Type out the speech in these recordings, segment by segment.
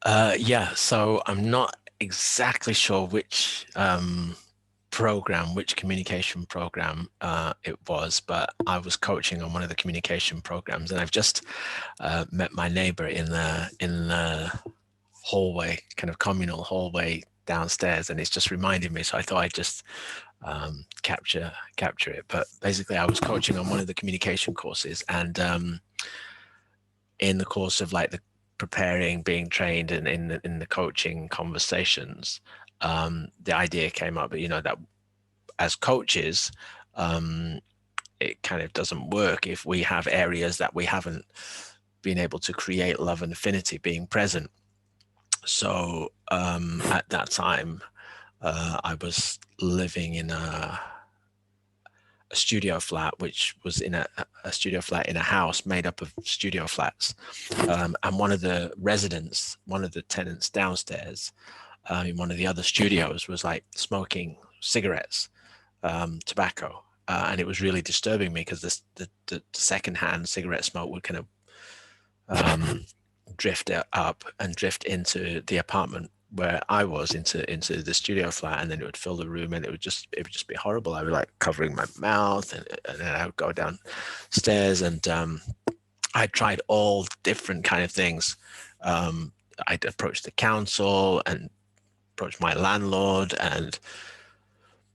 Yeah, so I'm not exactly sure which program, which communication program it was, but I was coaching on one of the communication programs, and I've just met my neighbor in the hallway, kind of communal hallway downstairs, and it's just reminded me. So I thought I'd just capture it. But basically, I was coaching on one of the communication courses, and in the course of like the preparing, being trained, and in the coaching conversations, the idea came up, that as coaches, um, it kind of doesn't work if we have areas that we haven't been able to create love and affinity being present. So at that time, I was living in a studio flat, which was in a studio flat in a house made up of studio flats. And one of the residents, one of the tenants downstairs, in one of the other studios, was like smoking cigarettes, tobacco. And it was really disturbing me because the secondhand cigarette smoke would kind of drift up and drift into the apartment where I was, into the studio flat, and then it would fill the room, and it would just be horrible. I would like covering my mouth, and then I would go downstairs, and I tried all different kind of things. I'd approached the council and approached my landlord, and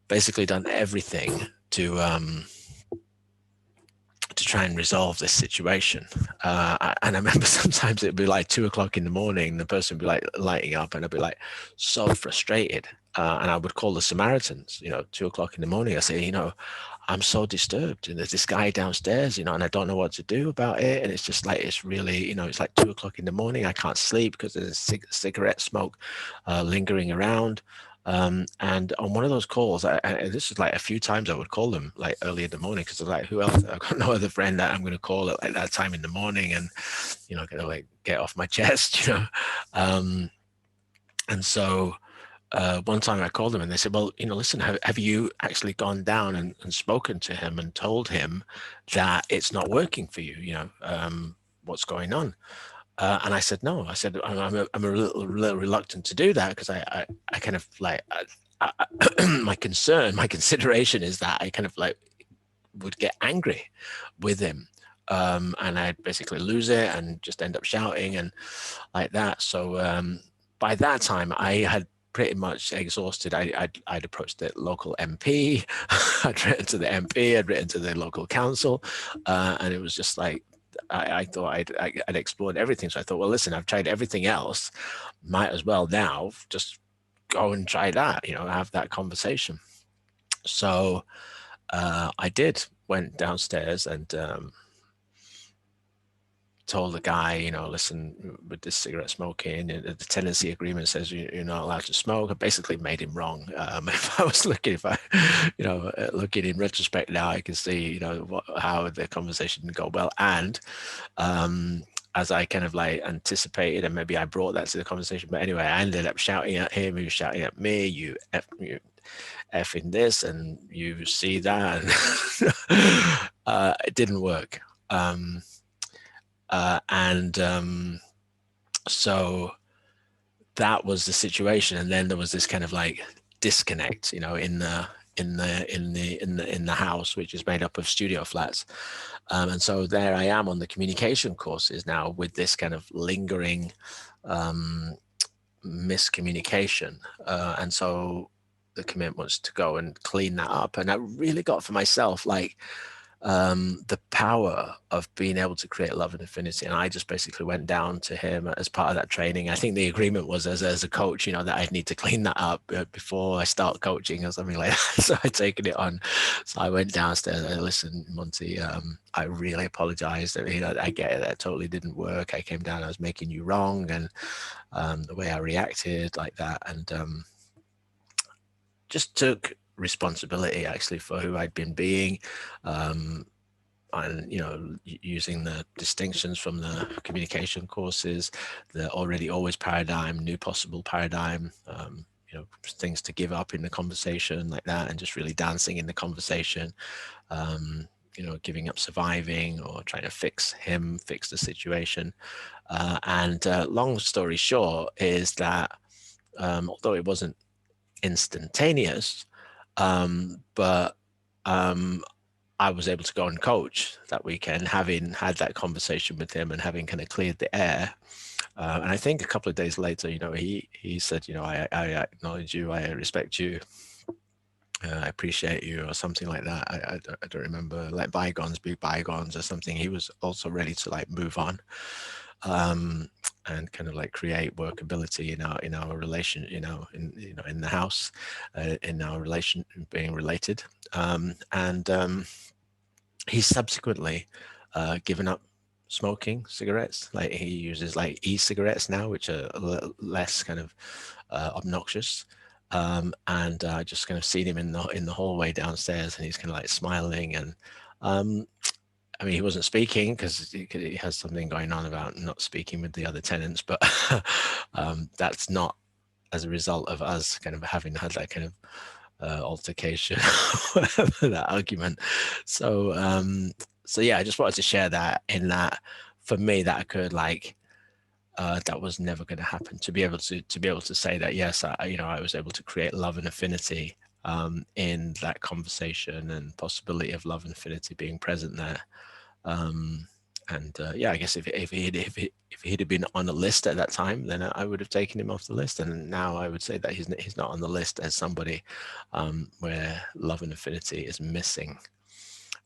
basically done everything to try and resolve this situation. And I remember sometimes it'd be like 2 o'clock in the morning, the person would be like lighting up, and I'd be like so frustrated. And I would call the Samaritans, 2 o'clock in the morning. I say, I'm so disturbed, and there's this guy downstairs, and I don't know what to do about it. And it's just like, it's really, it's like 2 o'clock in the morning. I can't sleep because there's cigarette smoke lingering around. And on one of those calls, this is like a few times I would call them like early in the morning, because I was like, who else? I've got no other friend that I'm going to call at like that time in the morning, and gonna like get off my chest. Um, and so one time I called them, and they said, well, listen, have you actually gone down and spoken to him and told him that it's not working for you? What's going on? And I said, no. I said, I'm a little reluctant to do that, because I kind of like, my consideration is that I kind of like would get angry with him. And I'd basically lose it and just end up shouting and like that. So by that time, I had pretty much exhausted. I'd approached the local MP. I'd written to the MP. I'd written to the local council, and it was just like, I thought I'd explored everything. So I thought, well, listen, I've tried everything else. Might as well now just go and try that. Have that conversation. So I did. Went downstairs and told the guy, listen, with this cigarette smoking, the tenancy agreement says you're not allowed to smoke. I basically made him wrong. Looking in retrospect now, I can see, how the conversation didn't go well. And as I kind of like anticipated, and maybe I brought that to the conversation, but anyway, I ended up shouting at him. He was shouting at me, you effing this, and you see that. And it didn't work. And so that was the situation. And then there was this kind of like disconnect, in the house, which is made up of studio flats. And so there I am on the communication courses now, with this kind of lingering miscommunication. And so the commitment was to go and clean that up. And I really got for myself, like, the power of being able to create love and affinity. And I just basically went down to him as part of that training. I think the agreement was, as a coach, that I'd need to clean that up before I start coaching or something like that. So I'd taken it on. So I went downstairs and I listened, Monty, I really apologized. I get it, that totally didn't work. I came down, I was making you wrong, and the way I reacted like that. And just took responsibility actually for who I'd been being, and using the distinctions from the communication courses, the already always paradigm, new possible paradigm, things to give up in the conversation like that, and just really dancing in the conversation, giving up surviving or trying to fix the situation. And long story short is that although it wasn't instantaneous, but I was able to go and coach that weekend, having had that conversation with him and having kind of cleared the air. And I think a couple of days later, he said, I acknowledge you, I respect you, I appreciate you, or something like that. I don't remember, like bygones be bygones or something. He was also ready to like move on, and kind of like create workability in our relation, in the house, in our relation being related. And he's subsequently given up smoking cigarettes. Like he uses like e-cigarettes now, which are less kind of obnoxious. And I just kind of seen him in the hallway downstairs, and he's kind of like smiling. And I mean, he wasn't speaking because he has something going on about not speaking with the other tenants, but that's not as a result of us kind of having had that kind of altercation, whatever, that argument. So yeah, I just wanted to share that, in that for me that occurred like that was never going to happen, to be able to say that yes, I was able to create love and affinity in that conversation, and possibility of love and affinity being present there. And yeah, I guess if he'd have been on a list at that time, then I would have taken him off the list. And now I would say that he's not on the list as somebody where love and affinity is missing.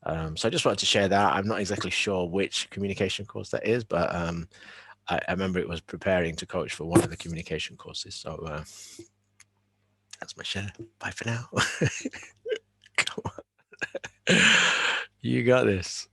So I just wanted to share that. I'm not exactly sure which communication course that is, but I remember it was preparing to coach for one of the communication courses. So that's my share. Bye for now. Come on. You got this.